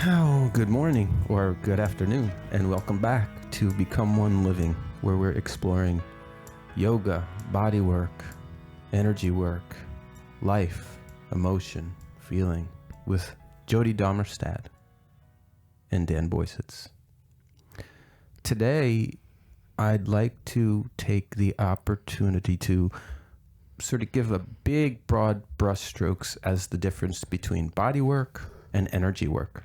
Oh, good morning or good afternoon, and welcome back to Become One Living, where we're exploring yoga, body work, energy work, life, emotion, feeling with Jody and Dan Boysitz. Today, I'd like to take the opportunity to sort of give a big, broad brushstrokes as the difference between body work and energy work.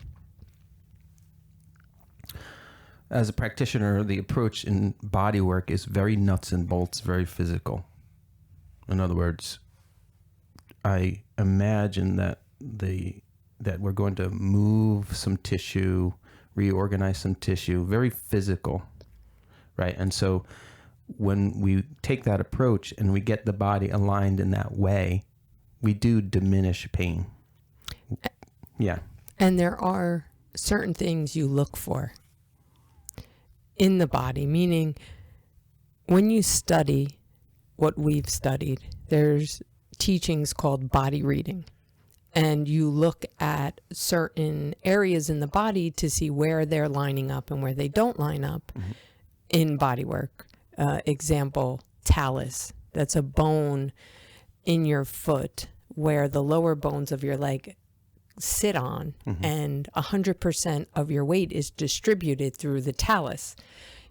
As a practitioner, the approach in body work is very nuts and bolts, very physical. In other words, I imagine that we're going to move some tissue, reorganize some tissue, very physical, right? And so when we take that approach and we get the body aligned in that way, we do diminish pain. Yeah. And there are certain things you look for in the body, meaning when you study what we've studied, there's teachings called body reading. And you look at certain areas in the body to see where they're lining up and where they don't line up in body work. Example, talus. That's a bone in your foot where the lower bones of your leg sit on, and 100% of your weight is distributed through the talus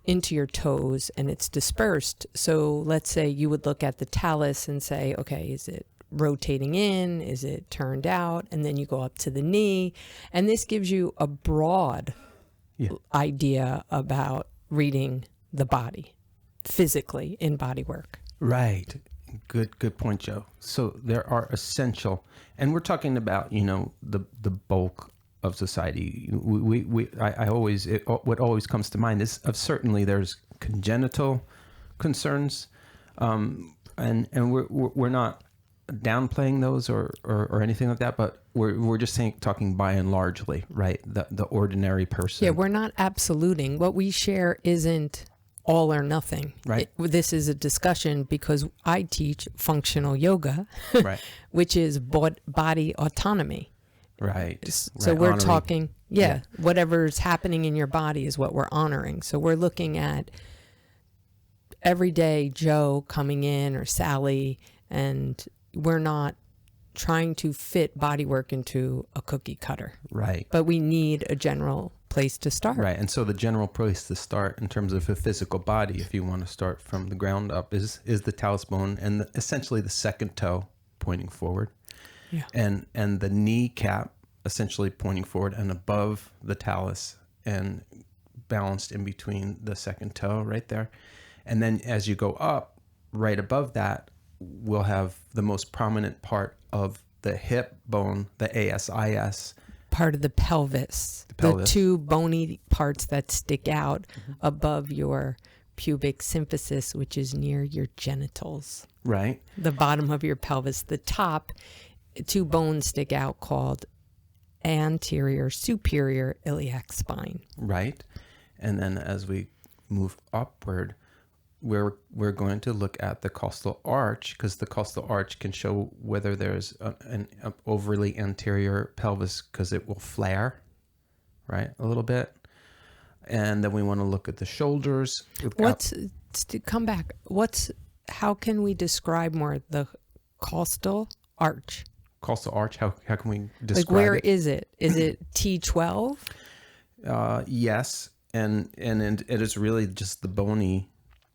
into your toes, and it's dispersed. So let's say you would look at the talus and say, okay, is it rotating in? Is it turned out? And then you go up to the knee. And this gives you a broad idea about reading the body physically in body work. Right. Good point, Joe. So there are essential, and we're talking about, the bulk of society. What always comes to mind is certainly there's congenital concerns, and we're not downplaying those or anything like that, but we're just talking by and largely, right? The ordinary person. Yeah, we're not absoluting. What we share isn't all or nothing. Right. This is a discussion because I teach functional yoga, right, which is body autonomy. Right. So we're talking, whatever's happening in your body is what we're honoring. So we're looking at everyday Joe coming in or Sally, and we're not trying to fit body work into a cookie cutter. Right. But we need a general place to start. Right. And so the general place to start in terms of a physical body, if you want to start from the ground up, is the talus bone and essentially the second toe pointing forward. Yeah. And the kneecap essentially pointing forward and above the talus and balanced in between the second toe right there. And then as you go up, right above that, we'll have the most prominent part of the hip bone, the ASIS. Part of the pelvis. The two bony parts that stick out above your pubic symphysis, which is near your genitals. Right. The bottom of your pelvis. The top, two bones stick out called anterior superior iliac spine. Right. And then as we move upward, we're going to look at the costal arch, because the costal arch can show whether there's an overly anterior pelvis, because it will flare, right, a little bit. And then we want to look at the shoulders. How can we describe more the costal arch? Costal arch, how can we describe it? Like, where is it? Is it T12? Yes, and it is really just the bony.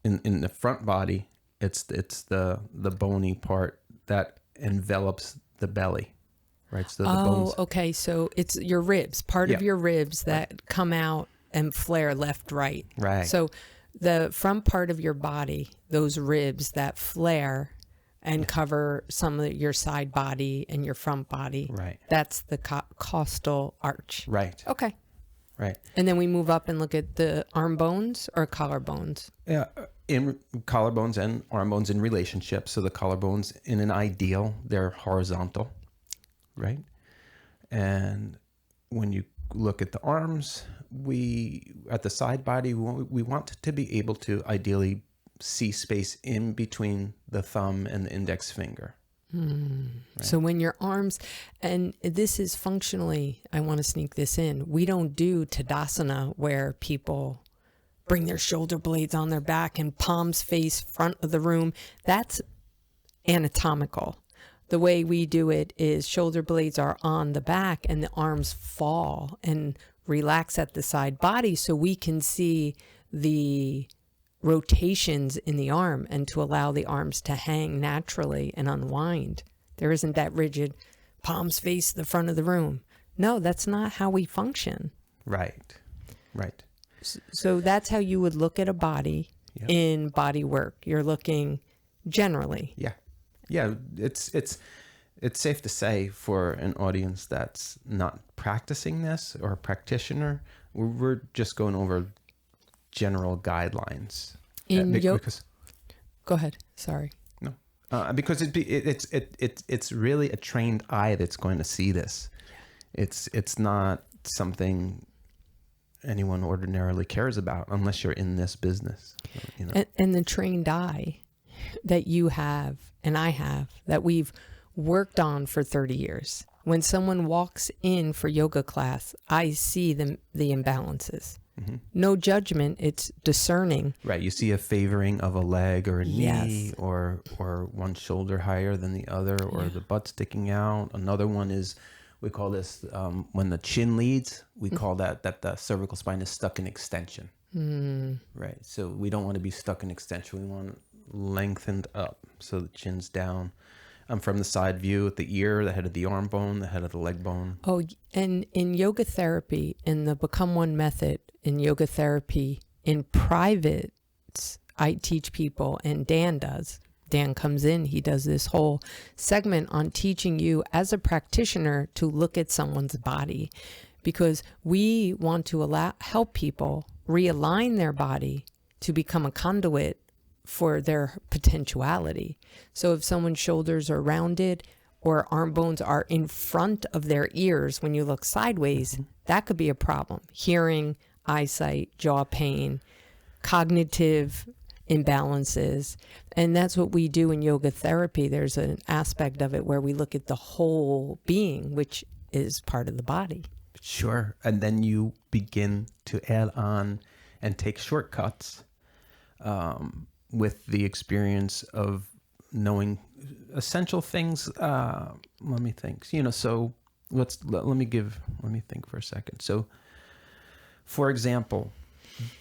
In the front body, it's the bony part that envelops the belly, right? So the bones. Okay. So it's your ribs, part of your ribs that come out and flare left, right. Right. So the front part of your body, those ribs that flare and cover some of your side body and your front body. Right. That's the costal arch. Right. Okay. Right. And then we move up and look at the arm bones or collarbones. Yeah, in collarbones and arm bones in relationship. So the collarbones, in an ideal, they're horizontal, right? And when you look at the arms, at the side body, we want to be able to ideally see space in between the thumb and the index finger, So when your arms, and this is functionally, I want to sneak this in, we don't do Tadasana where people bring their shoulder blades on their back and palms face front of the room. That's anatomical. The way we do it is shoulder blades are on the back and the arms fall and relax at the side body so we can see the rotations in the arm and to allow the arms to hang naturally and unwind. There isn't that rigid palms face the front of the room. No, that's not how we function. Right. So that's how you would look at a body in body work. You're looking generally. Yeah. It's safe to say for an audience that's not practicing this or a practitioner, we're just going over general guidelines. Go ahead. Sorry. No, because it's really a trained eye that's going to see this. It's not something anyone ordinarily cares about unless you're in this business. You know? And the trained eye that you have and I have that we've worked on for 30 years. When someone walks in for yoga class, I see the imbalances. Mm-hmm. No judgment, it's discerning. Right, you see a favoring of a leg or a knee or one shoulder higher than the other or the butt sticking out. Another one is, we call this, when the chin leads, we call that the cervical spine is stuck in extension. Right, so we don't want to be stuck in extension. We want lengthened up so the chin's down. From the side view at the ear, the head of the arm bone, the head of the leg bone. Oh, and in yoga therapy, in the Become One method, in yoga therapy, in private, I teach people, and Dan does. Dan comes in, he does this whole segment on teaching you as a practitioner to look at someone's body, because we want to help people realign their body to become a conduit for their potentiality. So if someone's shoulders are rounded or arm bones are in front of their ears when you look sideways, that could be a problem. Hearing, eyesight, jaw pain, cognitive imbalances. And that's what we do in yoga therapy. There's an aspect of it where we look at the whole being, which is part of the body. Sure. And then you begin to add on and take shortcuts with the experience of knowing essential things. Let me think. So let me think for a second. So, for example,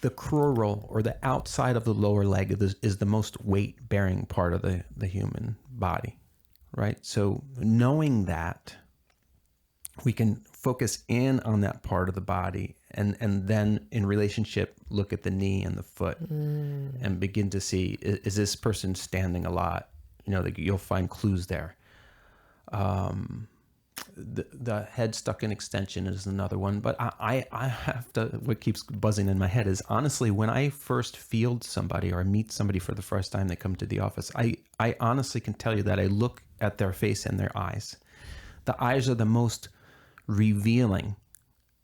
the crural or the outside of the lower leg is the most weight-bearing part of the human body, right? So knowing that, we can focus in on that part of the body and then in relationship, look at the knee and the foot and begin to see, is this person standing a lot? You'll find clues there. The head stuck in extension is another one, but I have to, what keeps buzzing in my head is, honestly, when I first field somebody or meet somebody for the first time, they come to the office, I honestly can tell you that I look at their face and their eyes. The eyes are the most revealing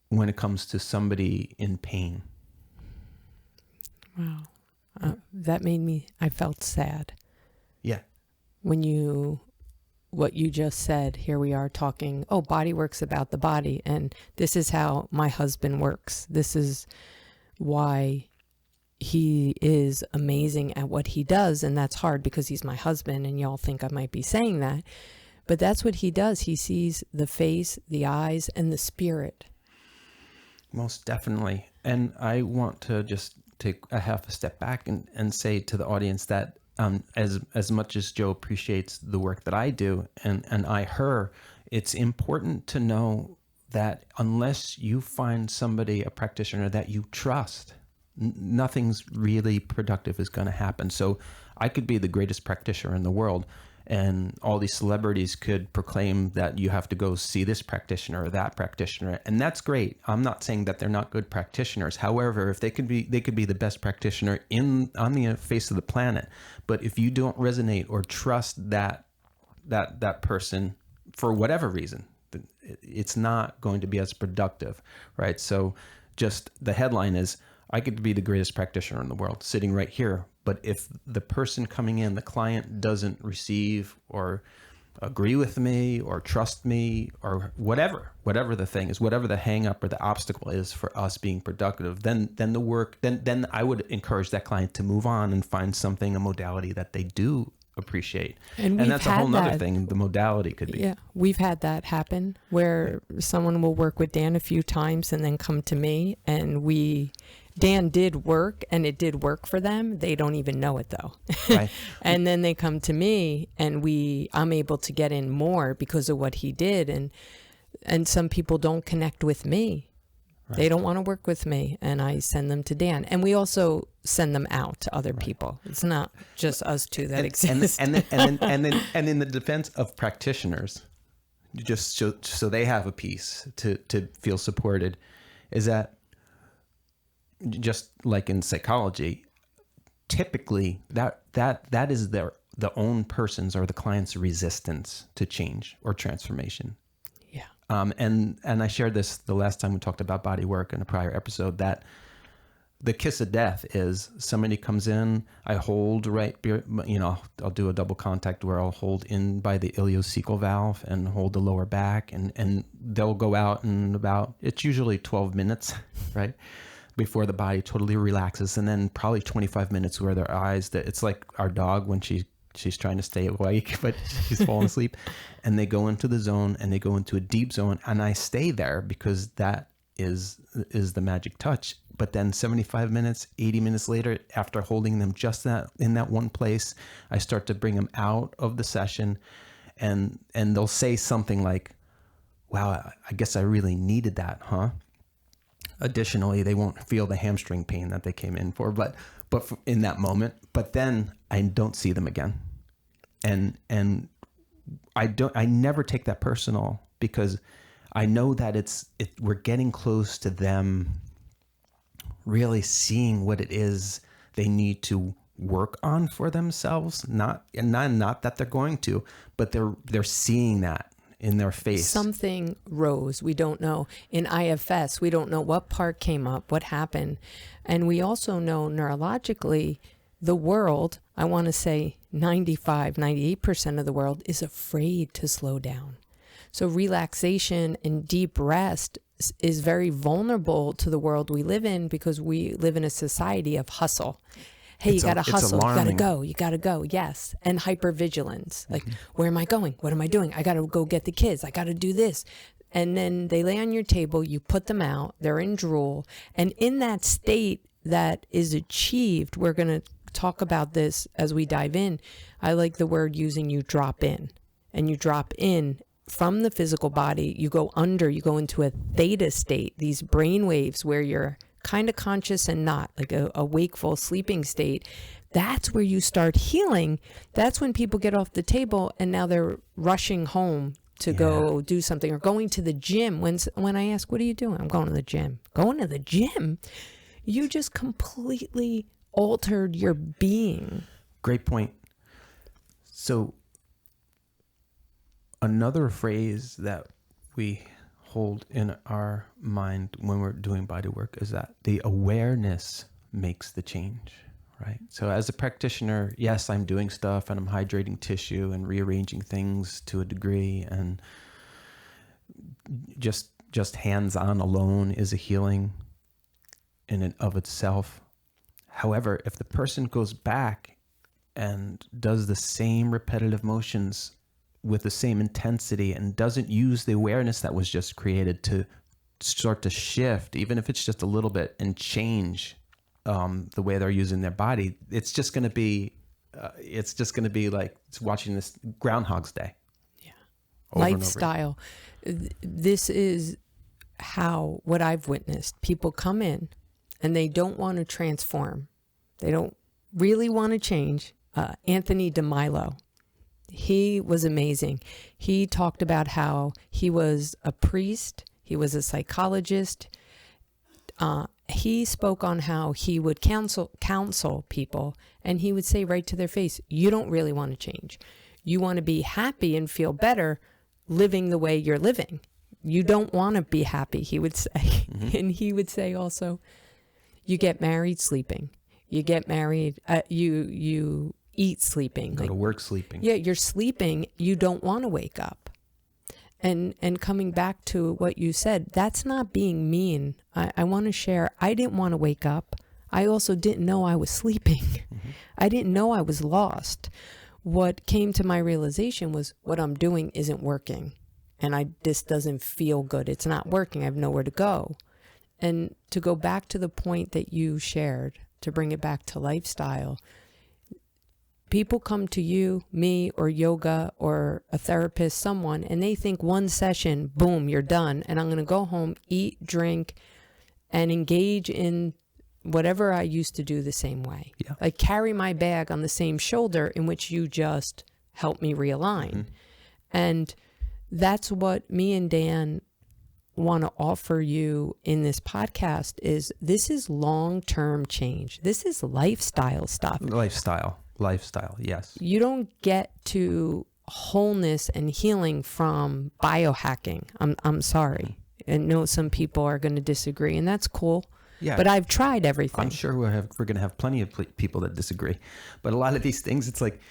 when it comes to somebody in pain. Wow. That made I felt sad. Yeah. What you just said, here we are talking, body work's about the body. And this is how my husband works. This is why he is amazing at what he does. And that's hard because he's my husband and y'all think I might be saying that. But that's what he does. He sees the face, the eyes, and the spirit. Most definitely. And I want to just take a half a step back and say to the audience that as much as Joe appreciates the work that I do and I her, it's important to know that unless you find somebody, a practitioner that you trust, nothing's really productive is going to happen. So I could be the greatest practitioner in the world, and all these celebrities could proclaim that you have to go see this practitioner or that practitioner, and that's great. I'm not saying that they're not good practitioners. However, if they could be the best practitioner on the face of the planet, but if you don't resonate or trust that person for whatever reason, it's not going to be as productive, right? So, just the headline is, I could be the greatest practitioner in the world, sitting right here. But if the person coming in, the client, doesn't receive or agree with me or trust me or whatever the thing is, whatever the hang up or the obstacle is for us being productive, then I would encourage that client to move on and find something, a modality that they do appreciate. And that's a whole nother thing. The modality could be. Yeah, we've had that happen where someone will work with Dan a few times and then come to me, and Dan did work and it did work for them. They don't even know it though. Right. And then they come to me and I'm able to get in more because of what he did. And some people don't connect with me. Right. They don't want to work with me, and I send them to Dan. And we also send them out to other people. It's not just us two that exist. And in the defense of practitioners, just so they have a piece to feel supported, is that just like in psychology, typically that is the own person's or the client's resistance to change or transformation. And I shared this the last time we talked about body work in a prior episode, that the kiss of death is somebody comes in, I hold I'll do a double contact where I'll hold in by the ileocecal valve and hold the lower back, and they'll go out in it's usually 12 minutes, right? Before the body totally relaxes, and then probably 25 minutes where their eyes, that it's like our dog when she's trying to stay awake, but she's falling asleep, and they go into the zone, and they go into a deep zone, and I stay there because that is the magic touch. But then 75 minutes, 80 minutes later, after holding them just in that one place, I start to bring them out of the session, and they'll say something like, wow, I guess I really needed that, huh? Additionally, they won't feel the hamstring pain that they came in for, but in that moment. But then I don't see them again, and I never take that personal, because I know that we're getting close to them really seeing what it is they need to work on for themselves. Not that they're going to, but they're seeing that in their face. Something rose. We don't know. In IFS, we don't know what part came up, what happened. And we also know neurologically, the world, I want to say 98% of the world is afraid to slow down. So relaxation and deep rest is very vulnerable to the world we live in, because we live in a society of hustle. Hey, you got to hustle. You got to go. Yes. And hypervigilance. Like, where am I going? What am I doing? I got to go get the kids. I got to do this. And then they lay on your table, you put them out, they're in drool. And in that state that is achieved, we're going to talk about this as we dive in. I like the word using you drop in. And you drop in from the physical body, you go into a theta state, these brain waves where you're kind of conscious and not, like a wakeful sleeping state. That's where you start healing. That's when people get off the table and now they're rushing home to go do something, or going to the gym. When I ask, what are you doing? I'm going to the gym. Going to the gym? You just completely altered your being. Great point. So another phrase that we hold in our mind when we're doing body work is that the awareness makes the change, right? So as a practitioner, yes, I'm doing stuff and I'm hydrating tissue and rearranging things to a degree, and just hands-on alone is a healing in and of itself. However, if the person goes back and does the same repetitive motions with the same intensity and doesn't use the awareness that was just created to start to shift, even if it's just a little bit, and change the way they're using their body, it's just going to be like watching this Groundhog's Day. Yeah. Lifestyle. This is what I've witnessed. People come in and they don't want to transform. They don't really want to change. Anthony DeMilo, he was amazing. He talked about how he was a priest. He was a psychologist. He spoke on how he would counsel people, and he would say right to their face, you don't really want to change. You want to be happy and feel better living the way you're living. You don't want to be happy, he would say. Mm-hmm. And he would say also, you get married sleeping. You get married, you eat sleeping. Go to work sleeping. Yeah, you're sleeping. You don't want to wake up. And coming back to what you said, that's not being mean. I want to share, I didn't want to wake up. I also didn't know I was sleeping. Mm-hmm. I didn't know I was lost. What came to my realization was what I'm doing isn't working. And this doesn't feel good. It's not working. I have nowhere to go. And to go back to the point that you shared, to bring it back to lifestyle, people come to you, me, or yoga, or a therapist, someone, and they think one session, boom, you're done. And I'm going to go home, eat, drink, and engage in whatever I used to do the same way. Yeah. Like carry my bag on the same shoulder in which you just help me realign. Mm-hmm. And that's what me and Dan want to offer you in this podcast is this is long-term change. This is lifestyle stuff. Lifestyle, yes. You don't get to wholeness and healing from biohacking. I'm sorry. I know some people are going to disagree, and that's cool. Yeah. But I've tried everything. I'm sure we're going to have plenty of people that disagree. But a lot of these things, it's like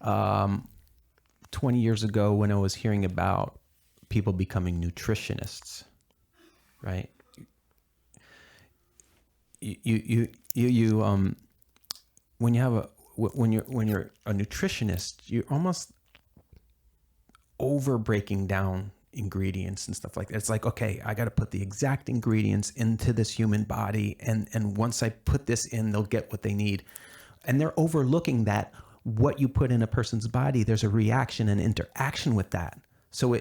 20 years ago when I was hearing about people becoming nutritionists, right? When you're a nutritionist, you're almost over breaking down ingredients and stuff like that. It's like, okay, I got to put the exact ingredients into this human body, and once I put this in, they'll get what they need. And they're overlooking that what you put in a person's body, there's a reaction and interaction with that. So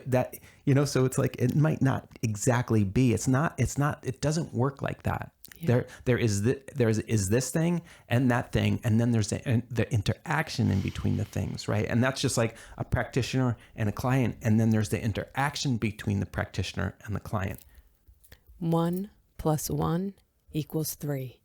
so it's like it might not exactly be. It doesn't work like that. Yeah. There is this thing and that thing, and then there's the interaction in between the things, right? And that's just like a practitioner and a client, and then there's the interaction between the practitioner and the client. 1 + 1 = 3,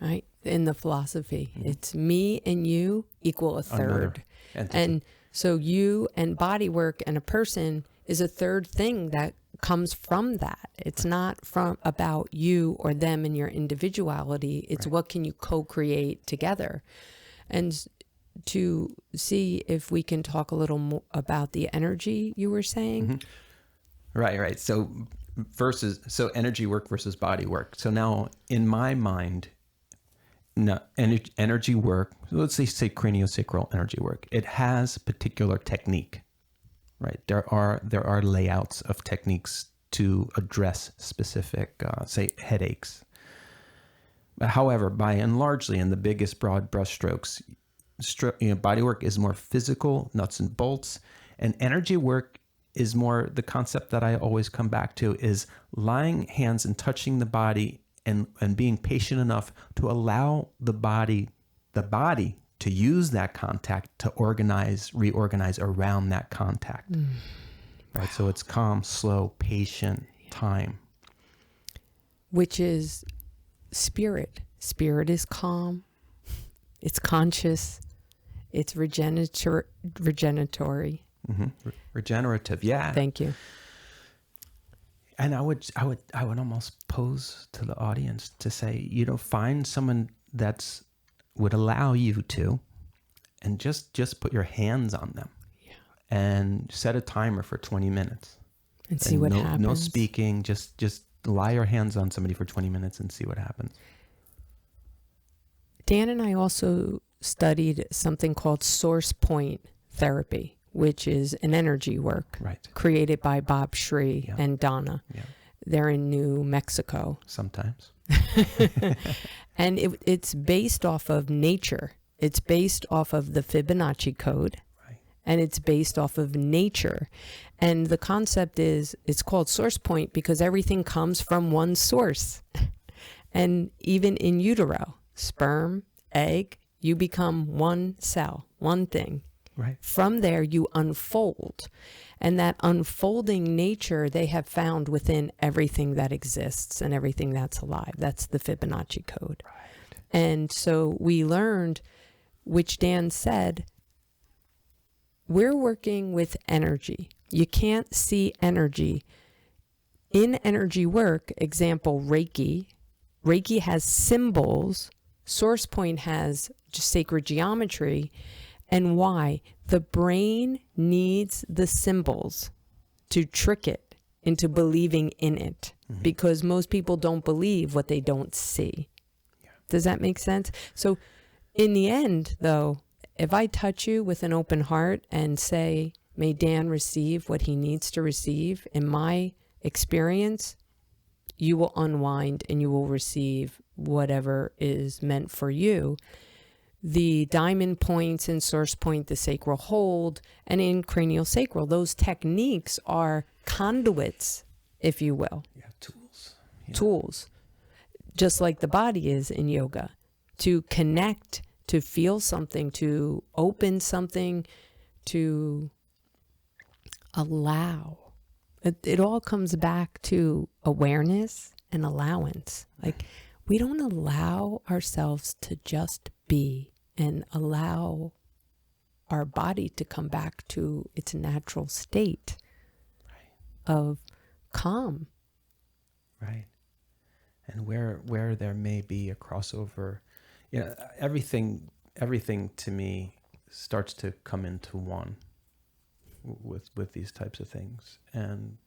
right? In the philosophy, mm-hmm. It's me and you equal a third, and so you and bodywork and a person is a third thing that comes from that. It's not about you or them and your individuality. It's right. What can you co-create together? And to see if we can talk a little more about the energy you were saying. Mm-hmm. Right. So energy work versus body work. So now in my mind, energy work, let's say craniosacral energy work, it has particular technique. Right. There are layouts of techniques to address specific, say, headaches. However, by and largely, in the biggest broad brushstrokes, bodywork is more physical, nuts and bolts, and energy work is more the concept that I always come back to is lying hands and touching the body and being patient enough to allow the body to use that contact to reorganize around that contact. Right. Wow. So it's calm, slow, patient time. Which is spirit. Spirit is calm. It's conscious. It's regeneratory. Mm-hmm. Regenerative. Yeah. Thank you. And I would almost pose to the audience to say, find someone would allow you to, and just put your hands on them, and set a timer for 20 minutes, and see what happens. No speaking, just lie your hands on somebody for 20 minutes and see what happens. Dan and I also studied something called source point therapy, which is an energy work created by Bob Shree and Donna. Yeah. They're in New Mexico. Sometimes. And it's based off of nature. It's based off of the Fibonacci code. Right. And it's based off of nature. And the concept is, it's called source point because everything comes from one source. And even in utero, sperm, egg, you become one cell, one thing. Right. From there, you unfold. And that unfolding nature they have found within everything that exists and everything that's alive. That's the Fibonacci code. Right. And so we learned, which Dan said, we're working with energy. You can't see energy. In energy work, example, Reiki. Reiki has symbols Source point has just sacred geometry. And why? The brain needs the symbols to trick it into believing in it, because most people don't believe what they don't see. Yeah. Does that make sense? So in the end, though, if I touch you with an open heart and say, may Dan receive what he needs to receive, in my experience, you will unwind and you will receive whatever is meant for you. The diamond points in source point, the sacral hold, and in craniosacral, those techniques are conduits, if you will. Yeah, tools. Yeah. Tools, just like the body is in yoga, to connect, to feel something, to open something, to allow. It all comes back to awareness and allowance. Like, we don't allow ourselves to just be and allow our body to come back to its natural state of calm. Right. And where there may be a crossover, everything to me starts to come into one with these types of things. And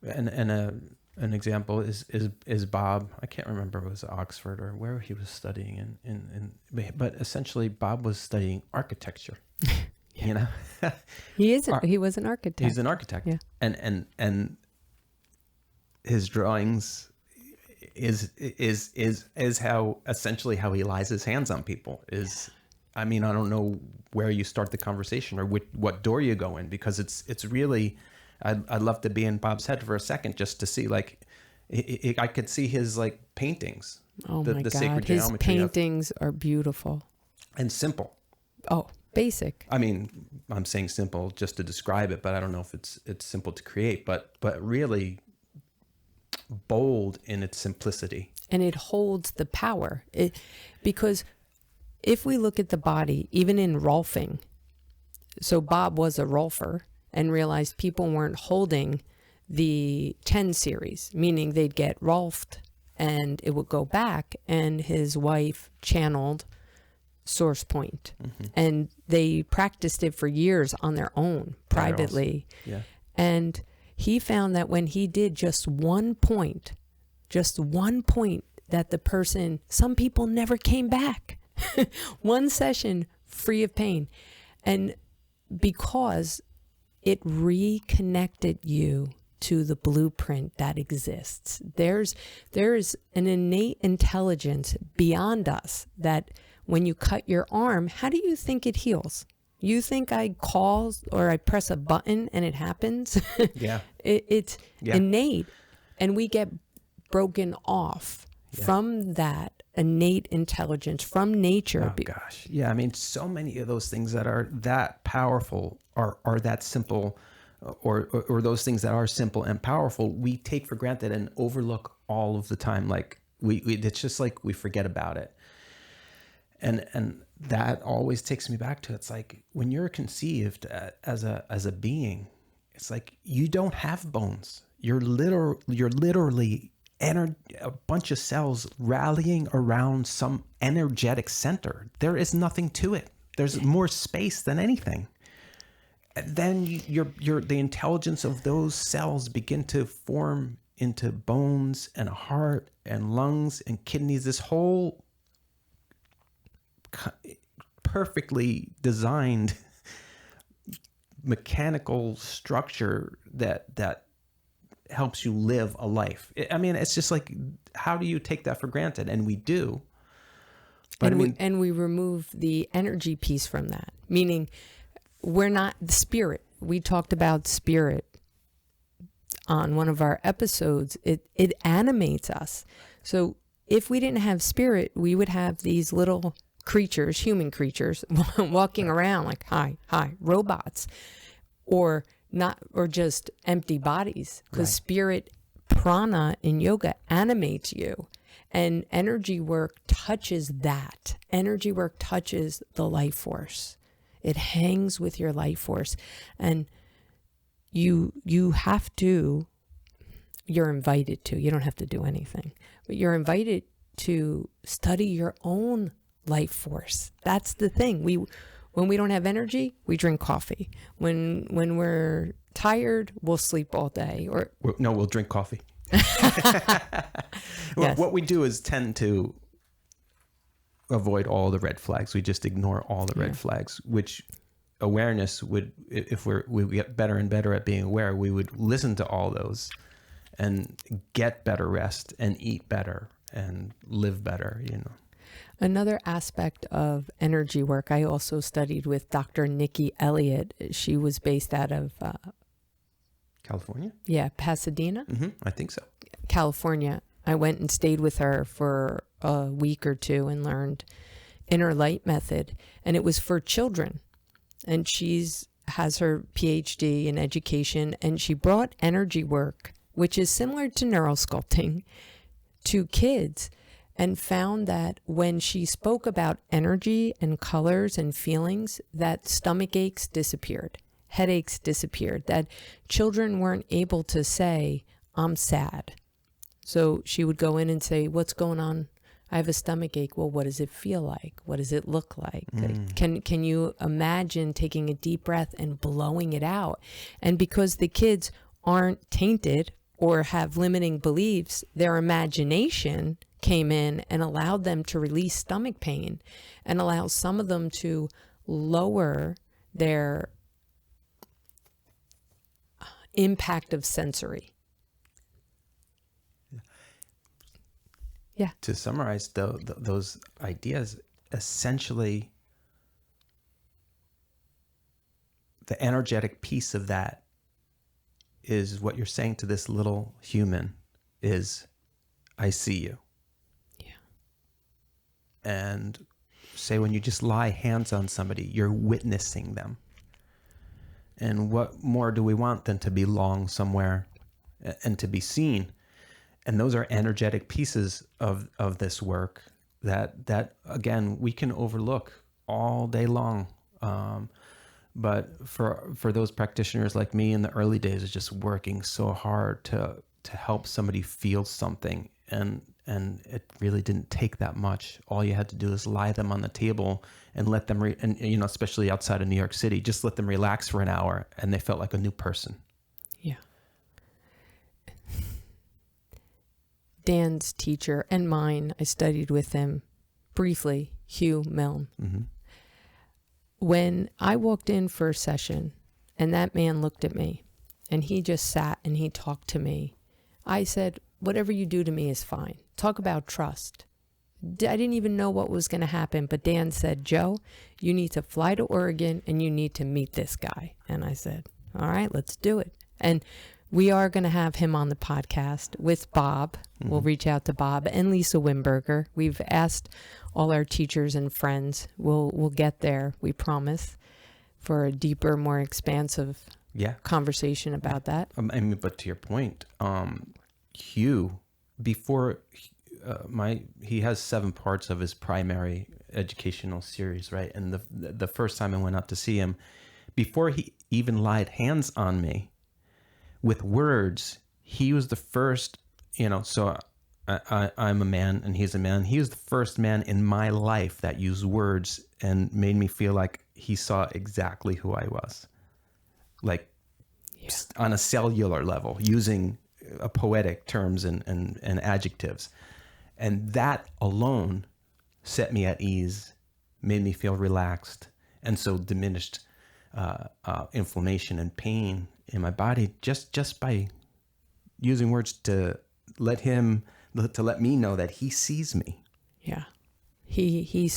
an example is Bob. I can't remember if it was Oxford or where he was studying but essentially Bob was studying architecture. He was an architect. He's an architect. Yeah. And his drawings is how essentially how he lies his hands on people is. I mean, I don't know where you start the conversation or what door you go in, because it's really, I'd love to be in Bob's head for a second just to see, like, I could see his, like, paintings. Oh the my God, sacred his geometry paintings are beautiful. And simple. Oh, basic. I mean, I'm saying simple just to describe it, but I don't know if it's simple to create, but really bold in its simplicity. And it holds the power. Because if we look at the body, even in Rolfing, so Bob was a Rolfer and realized people weren't holding the 10 series, meaning they'd get Rolfed and it would go back, and his wife channeled source point. And they practiced it for years on their own, privately. Yeah. And he found that when he did just one point that the person, some people never came back. One session free of pain. And because it reconnected you to the blueprint that exists. There is an innate intelligence beyond us that when you cut your arm, how do you think it heals? You think I call or I press a button and it happens? Yeah. It's innate. And we get broken off from that innate intelligence from nature. Oh gosh. Yeah. I mean, so many of those things that are that powerful are that simple, or those things that are simple and powerful, we take for granted and overlook all of the time. Like it's just like we forget about it. And that always takes me back to, it's like when you're conceived as a being, it's like you don't have bones. You're literally a bunch of cells rallying around some energetic center. There is nothing to it. There's more space than anything. And then the intelligence of those cells begin to form into bones and a heart and lungs and kidneys. This whole perfectly designed mechanical structure that helps you live a life. I mean, it's just like, how do you take that for granted? And we do. But and we remove the energy piece from that, meaning we're not the spirit. We talked about spirit on one of our episodes. It animates us. So if we didn't have spirit, we would have these little creatures, human creatures, walking around like, hi, robots, or just empty bodies, because spirit prana in yoga animates you, and energy work touches that. Energy work touches the life force. It hangs with your life force, and you're invited to, you don't have to do anything, but you're invited to study your own life force. That's the thing. When we don't have energy, we drink coffee. When we're tired, we'll sleep all day. Or No, we'll drink coffee. Yes. What we do is tend to avoid all the red flags. We just ignore all the red flags, which awareness would, if we get better and better at being aware, we would listen to all those and get better rest and eat better and live better, you know. Another aspect of energy work, I also studied with Dr. Nikki Elliott. She was based out of California? Yeah, Pasadena, I think so. California. I went and stayed with her for a week or two and learned inner light method. And it was for children. And has her PhD in education. And she brought energy work, which is similar to neurosculpting, to kids, and found that when she spoke about energy and colors and feelings, that stomach aches disappeared, headaches disappeared, that children weren't able to say, I'm sad. So she would go in and say, what's going on? I have a stomach ache. Well, what does it feel like? What does it look like? Can you imagine taking a deep breath and blowing it out? And because the kids aren't tainted or have limiting beliefs, their imagination came in and allowed them to release stomach pain and allow some of them to lower their impact of sensory. Yeah. To summarize those ideas, essentially the energetic piece of that is what you're saying to this little human is, I see you. And say when you just lie hands on somebody, you're witnessing them. And what more do we want than to belong somewhere and to be seen? And those are energetic pieces of this work that again, we can overlook all day long. But for those practitioners like me in the early days, is just working so hard to help somebody feel something. And it really didn't take that much. All you had to do is lie them on the table and let them, and you know, especially outside of New York City, just let them relax for an hour, and they felt like a new person. Yeah. Dan's teacher and mine, I studied with him briefly, Hugh Milne. When I walked in for a session and that man looked at me and he just sat and he talked to me, I said, whatever you do to me is fine. Talk about trust. I didn't even know what was going to happen, but Dan said, Joe, you need to fly to Oregon and you need to meet this guy. And I said, all right, let's do it. And we are going to have him on the podcast with Bob. We'll reach out to Bob and Lisa Wimberger. We've asked all our teachers and friends. We'll get there, we promise, for a deeper, more expansive conversation about that. I mean, but to your point, Hugh, before he has 7 parts of his primary educational series, right? And the first time I went out to see him, before he even laid hands on me with words, he was the first, you know, so I'm a man and he's a man. He was the first man in my life that used words and made me feel like he saw exactly who I was. Like on a cellular level, using poetic terms and adjectives. And that alone set me at ease, made me feel relaxed, and so diminished inflammation and pain in my body just by using words to let me know that he sees me. Yeah. He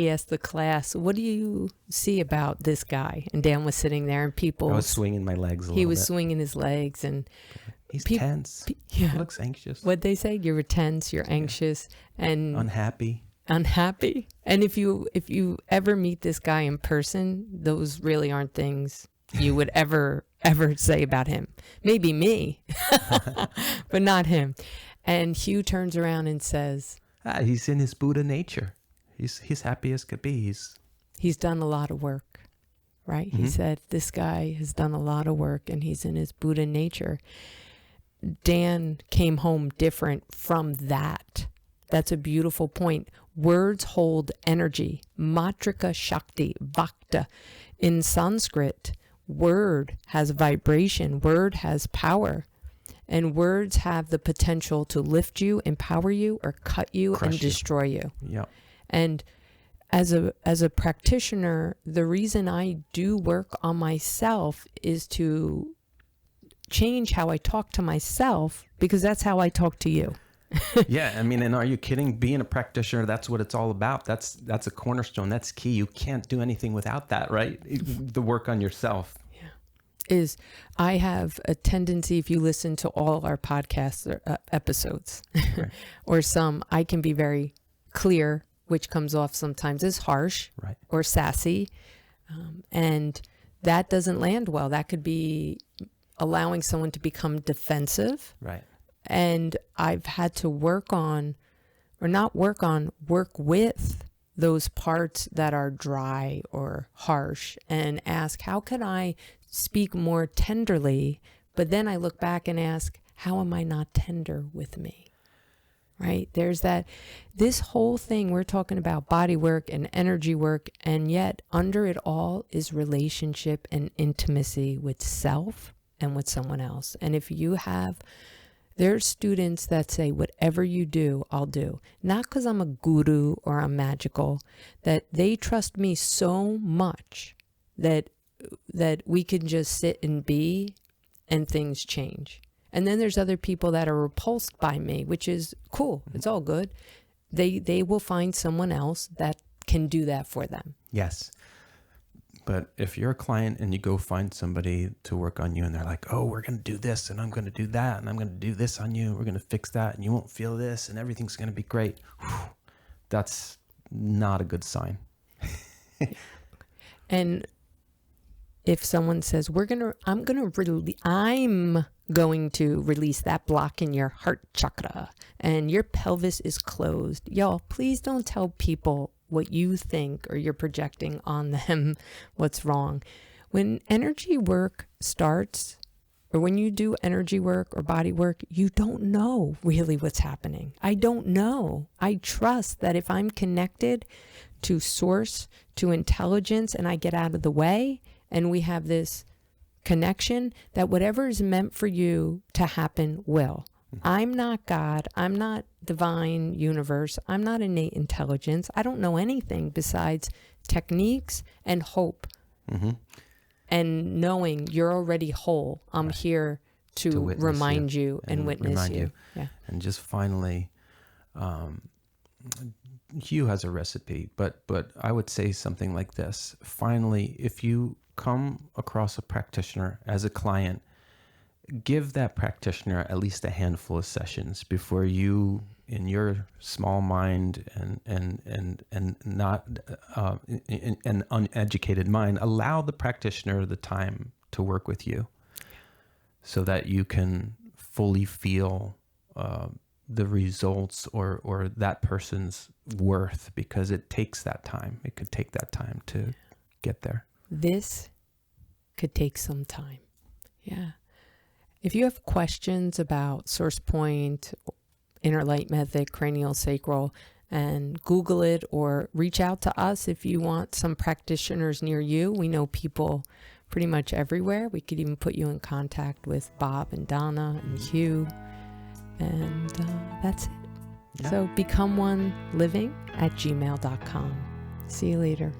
asked the class, what do you see about this guy? And Dan was sitting there and I was swinging my legs a little bit. He was swinging his legs and he's tense. He looks anxious. What'd they say? You're tense, you're anxious and unhappy. And if you ever meet this guy in person, those really aren't things you would ever say about him. Maybe me, but not him. And Hugh turns around and says, he's in his Buddha nature. He's happy as could be. He's done a lot of work, right? He said, this guy has done a lot of work and he's in his Buddha nature. Dan came home different from that. That's a beautiful point. Words hold energy. Matrika Shakti, Vakta. In Sanskrit, word has vibration. Word has power. And words have the potential to lift you, empower you, or cut you Crush and you. destroy you. Yeah. And as a practitioner, the reason I do work on myself is to change how I talk to myself, because that's how I talk to you. Yeah, I mean, and are you kidding? Being a practitioner, that's what it's all about. That's a cornerstone. That's key. You can't do anything without that, right? The work on yourself. Is I have a tendency, if you listen to all our podcasts or episodes, Right. or some, I can be very clear, which comes off sometimes as harsh, Right. or sassy. And that doesn't land well. That could be allowing someone to become defensive. Right. And I've had to work with those parts that are dry or harsh and ask, how can I speak more tenderly? But then I look back and ask, how am I not tender with me? Right? There's this whole thing, we're talking about body work and energy work, and yet under it all is relationship and intimacy with self and with someone else. And if you there's students that say, whatever you do, I'll do. Not because I'm a guru or I'm magical, that they trust me so much that we can just sit and be and things change. And then there's other people that are repulsed by me, which is cool. It's all good. They will find someone else that can do that for them. Yes. But if you're a client and you go find somebody to work on you and they're like, oh, we're going to do this and I'm going to do that and I'm going to do this on you. We're going to fix that and you won't feel this and everything's going to be great. Whew, that's not a good sign. And if someone says, I'm going to release that block in your heart chakra and your pelvis is closed. Y'all, please don't tell people what you think or you're projecting on them what's wrong. When energy work starts, or when you do energy work or body work, you don't know really what's happening. I don't know. I trust that if I'm connected to source, to intelligence, and I get out of the way, and we have this connection, that whatever is meant for you to happen will. I'm not God. I'm not divine universe. I'm not innate intelligence. I don't know anything besides techniques and hope. Mm-hmm. And knowing you're already whole. I'm here to remind you and witness you. Yeah. And just finally, Hugh has a recipe, but I would say something like this. Finally, if you come across a practitioner as a client, give that practitioner at least a handful of sessions before you, in your small mind and not an uneducated mind, allow the practitioner the time to work with you, so that you can fully feel the results or that person's worth, because it takes that time. It could take that time to get there. This could take some time. Yeah. If you have questions about source point, inner light method, craniosacral, and Google it, or reach out to us if you want some practitioners near you. We know people pretty much everywhere. We could even put you in contact with Bob and Donna and Hugh. And that's it. Yeah. So becomeoneliving@gmail.com. See you later.